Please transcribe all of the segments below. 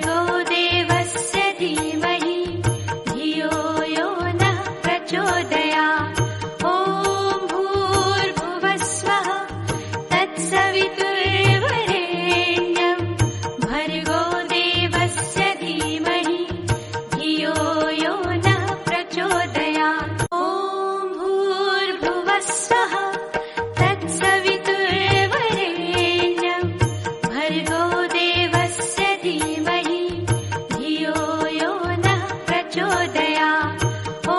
भर्गो देवस्य धीमहि धियो यो नः प्रचोदयात्। ॐ भूर्भुवः स्वः तत्सवितुर्वरेण्यं भर्गो देवस्य धीमहि धियो यो नः प्रचोदयात्। ॐ भूर्भुवः स्वः तत्सवितुर्वरेण्यं भर्गो देवस्य धीमहि धियो यो नः प्रचोदयात्। ॐ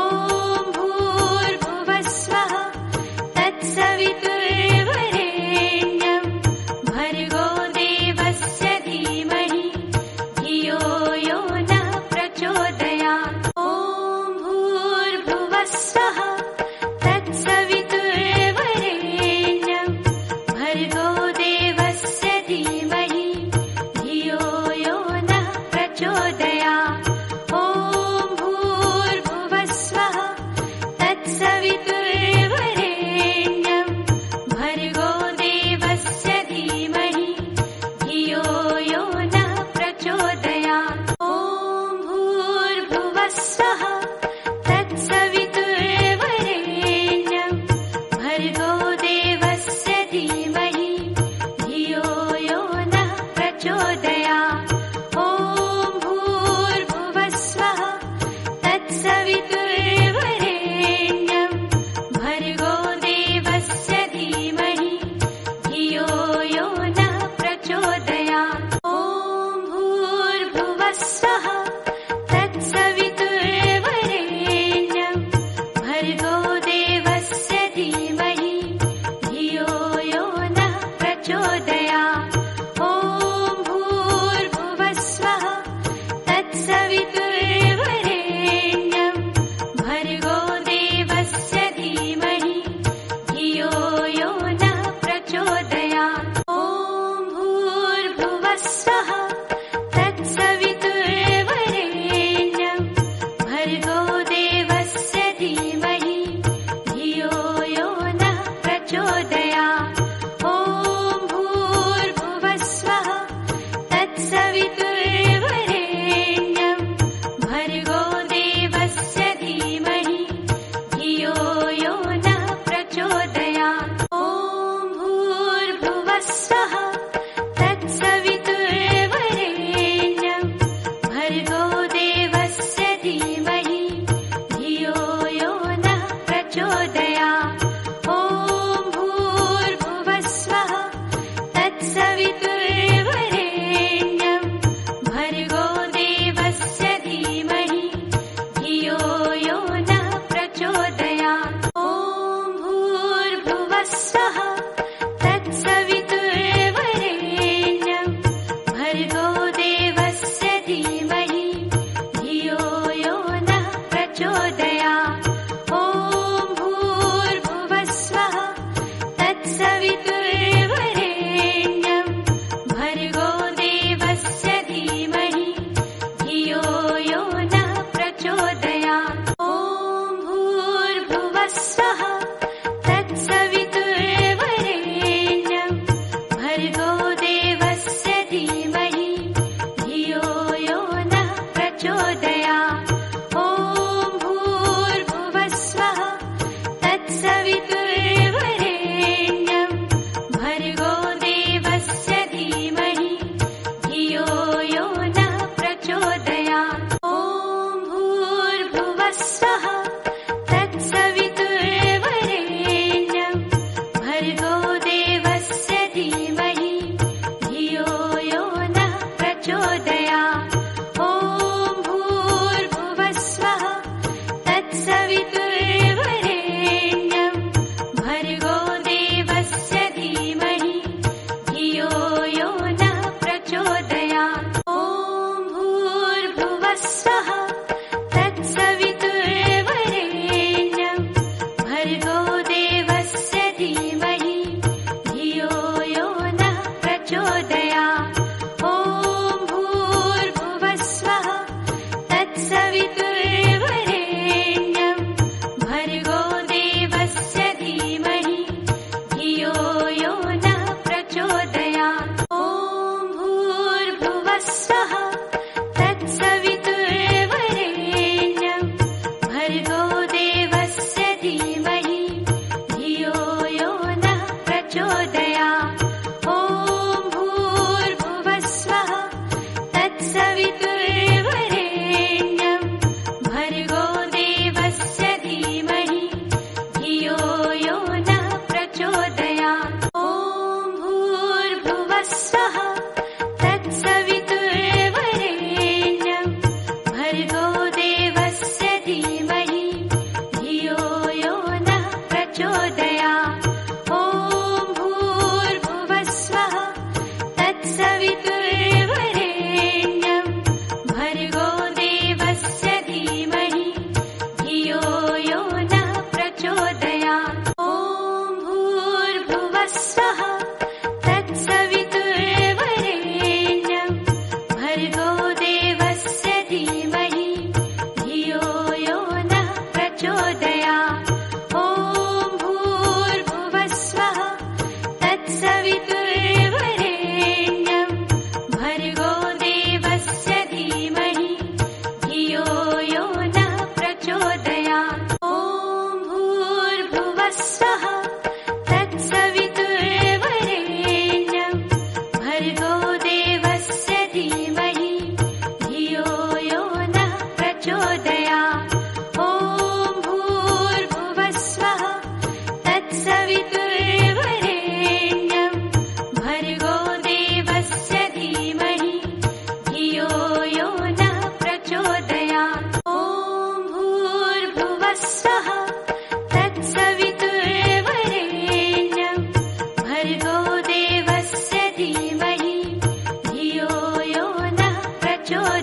भूर्भुवः स्वः तत्सवितुर्वरेण्यं भर्गो देवस्य धीमहि धियो यो नः प्रचोदयात्। ॐ भूर्भुवः स्वः तत्सवितुर्वरेण्यं भर्गो देवस्य धीमहि धियो यो नः प्रचोदयात्। ॐ भूर्भुवः स्वः तत्सवितुर्वरेण्यं भर्गो देवस्य धीमहि धियो यो नः प्रचोदयात्। ॐ भूर्भुवः स्वः तत्सवितुर्वरेण्यं भर्गो देवस्य धीमहि धियो यो नः प्रचोदयात्। ॐ भूर्भुवः स्वः तत्सवितुर्वरेण्यं भर्गो देवस्य धीमहि धियो यो नः प्रचोदयात्। ॐ भूर्भुवः स्वः तत्सवितुर्वरेण्यं भर्गो देवस्य धीमहि धियो यो नः प्रचोदयात्। ॐ भूर्भुवः स्वः तत्सवितुर्वरेण्यं भर्गो देवस्य धीमहि धियो यो नः प्रचोदयात्। ॐ भूर्भुवः स्वः तत्सवितुर्वरेण्यं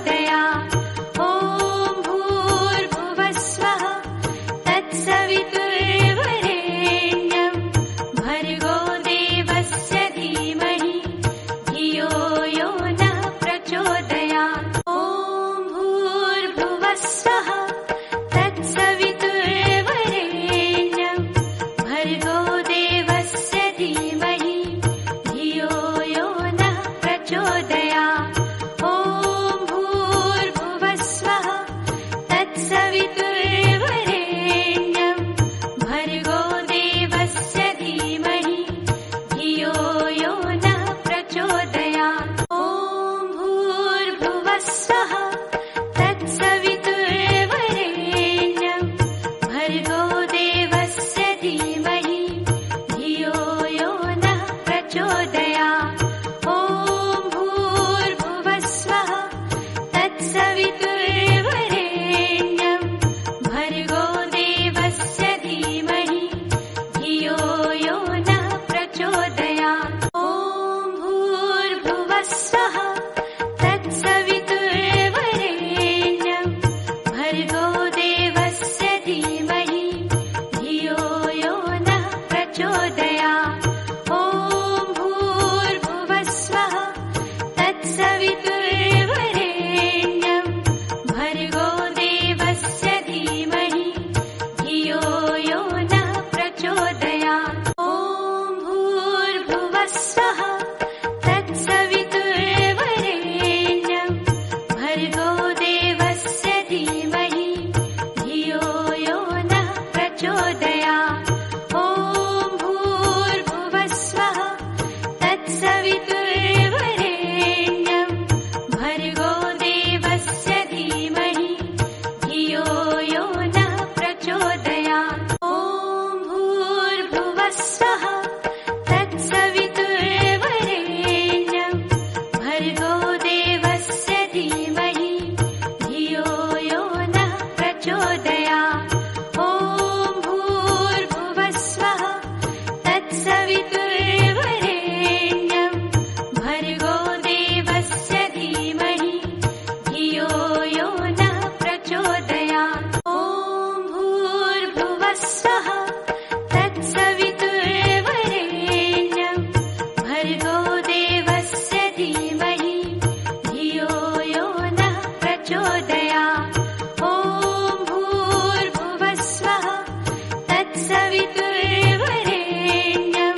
प्रचोदयात्। ॐ भूर्भुवस्सुः तत्सवितुर्वरेण्यं भर्गो देवस्य धीमहि धियो यो नः प्रचोदयात्। ॐ भूर्भुवस्सुः तत्सवितुर्वरेण्यं भर्गो देवस्य धीमहि धियो यो नः प्रचोदयात्। ॐ भूर्भुवस्सुः तत्सवितुर्वरेण्यं भर्गो देवस्य धीमहि धियो यो नः प्रचोदयात्। ॐ भूर्भुवस्सुः तत्सवितुर्वरेण्यं भर्गो देवस्य धीमहि धियो यो नः प्रचोदयात्। ॐ भूर्भुवस्सुः तत्सवितुर्वरेण्यं भर्गो देवस्य धीमहि धियो यो नः प्रचोदयात्। ॐ भूर्भुवस्सुः तत्सवितुर्वरेण्यं भर्गो देवस्य धीमहि धियो यो नः प्रचोदयात्। ॐ भूर्भुवस्सुः तत्सवितुर्वरेण्यं भर्गो देवस्य धीमहि धियो यो नः प्रचोदयात्। ॐ भूर्भुवस्सुः तत्सवितुर्वरेण्यं भर्गो देवस्य धीमहि धियो यो नः प्रचोदयात्। ॐ भूर्भुवस्सुः तत्सवितुर्वरेण्यं भर्गो देवस्य धीमहि धियो यो नः प्रचोदयात्। ॐ भूर्भुवस्सुः तत्सवितुर्वरेण्यं भर्गो देवस्य धीमहि धियो यो नः प्रचोदयात्। ॐ भूर्भुवस्सुः तत्सवितुर्वरेण्यं भर्गो देवस्य धीमहि धियो यो नः प्रचोदयात्। ॐ भूर्भुवस्सुः तत्सवितुर्वरेण्यं भर्गो देवस्य धीमहि धियो यो नः प्रचोदयात्। ॐ भूर्भुवस्सुः तत्सवितुर्वरेण्यं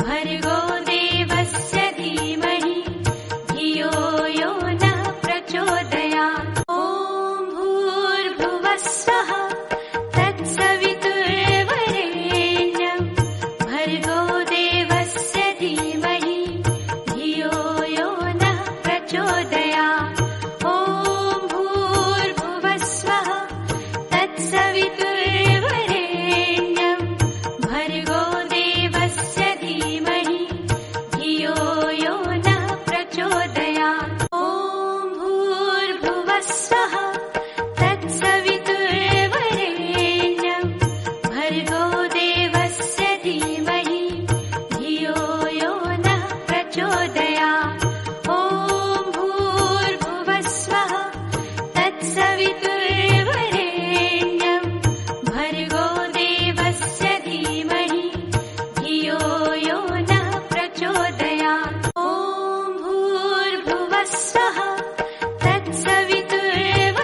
भर्गो देवस्य धीमहि धियो यो नः प्रचोदयात्। ॐ भूर्भुवस्सुः तत्सवितुर्वरेण्यं भर्गो देवस्य धीमहि धियो यो नः प्रचोदयात्। ॐ भूर्भुवस्सुः तत्सवितुर्वरेण्यं भर्गो देवस्य धीमहि धियो यो नः प्रचोदयात्। ॐ भूर्भुवस्सुः तत्सवितुर्वरेण्यं भर्गो देवस्य धीमहि धियो यो नः प्रचोदयात्। ॐ भूर्भुवस्सुः तत्सवितुर्वरेण्यं भर्गो देवस्य धीमहि धियो यो नः प्रचोदयात्। ॐ भूर्भुवस्सुः तत्सवितुर्वरेण्यं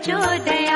प्रचोदयात्।